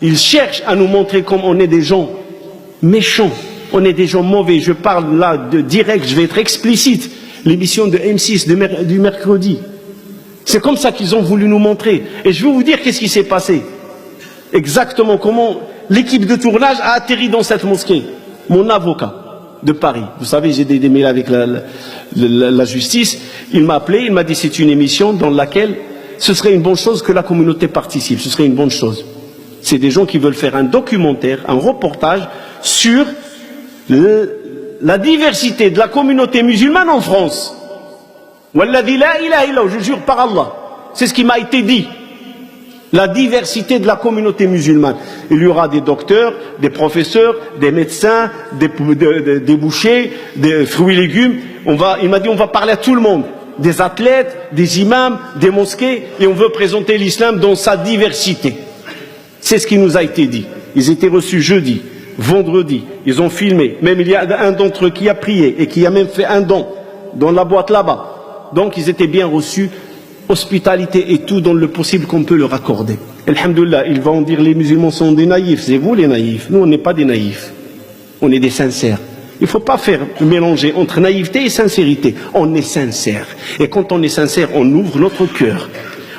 Ils cherchent à nous montrer comme on est des gens méchants, on est des gens mauvais. Je parle là de direct, je vais être explicite. L'émission de M6 du mercredi. C'est comme ça qu'ils ont voulu nous montrer. Et je vais vous dire qu'est-ce qui s'est passé. Exactement comment l'équipe de tournage a atterri dans cette mosquée. Mon avocat de Paris, vous savez, j'ai des mails avec la justice, il m'a appelé, il m'a dit c'est une émission dans laquelle ce serait une bonne chose que la communauté participe, ce serait une bonne chose. C'est des gens qui veulent faire un documentaire, un reportage sur la diversité de la communauté musulmane en France. Walladhi la ilaha illa, je jure par Allah. C'est ce qui m'a été dit. La diversité de la communauté musulmane. Il y aura des docteurs, des professeurs, des médecins, des bouchers, des fruits et légumes. Il m'a dit on va parler à tout le monde. Des athlètes, des imams, des mosquées, et on veut présenter l'islam dans sa diversité. C'est ce qui nous a été dit. Ils étaient reçus jeudi, vendredi, ils ont filmé. Même il y a un d'entre eux qui a prié et qui a même fait un don dans la boîte là-bas. Donc ils étaient bien reçus, hospitalité et tout dans le possible qu'on peut leur accorder. Alhamdoulilah, ils vont dire les musulmans sont des naïfs. C'est vous les naïfs. Nous on n'est pas des naïfs. On est des sincères. Il ne faut pas faire mélanger entre naïveté et sincérité. On est sincère. Et quand on est sincère, on ouvre notre cœur.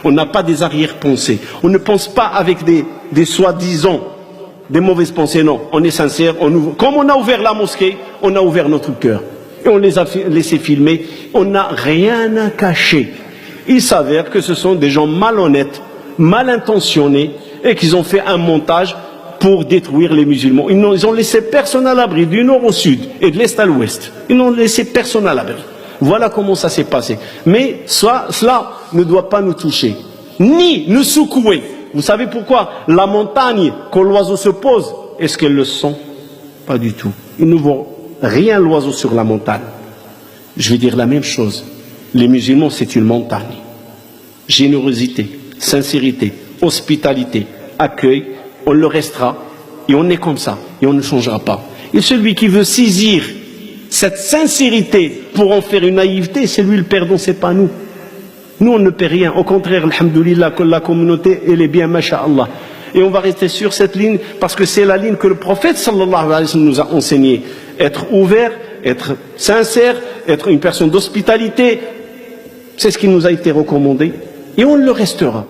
On n'a pas des arrière-pensées. On ne pense pas avec des soi-disant, des mauvaises pensées. Non, on est sincère. On ouvre. Comme on a ouvert la mosquée, on a ouvert notre cœur. Et on les a laissés filmer. On n'a rien à cacher. Il s'avère que ce sont des gens malhonnêtes, mal intentionnés, et qu'ils ont fait un montage pour détruire les musulmans. Ils ont laissé personne à l'abri, du nord au sud et de l'est à l'ouest. Ils n'ont laissé personne à l'abri. Voilà comment ça s'est passé. Mais cela ne doit pas nous toucher, ni nous secouer. Vous savez pourquoi? La montagne, quand l'oiseau se pose, est-ce qu'elle le sent? Pas du tout. Il ne voit rien l'oiseau sur la montagne. Je vais dire la même chose. Les musulmans, c'est une montagne. Générosité, sincérité, hospitalité, accueil, on le restera, et on est comme ça, et on ne changera pas. Et celui qui veut saisir cette sincérité pour en faire une naïveté, c'est lui le perdant, c'est pas nous. Nous, on ne perd rien. Au contraire, alhamdoulilah, que la communauté, elle est bien, masha'Allah. Et on va rester sur cette ligne, parce que c'est la ligne que le prophète, sallallahu alayhi wa sallam, nous a enseigné. Être ouvert, être sincère, être une personne d'hospitalité, c'est ce qui nous a été recommandé, et on le restera.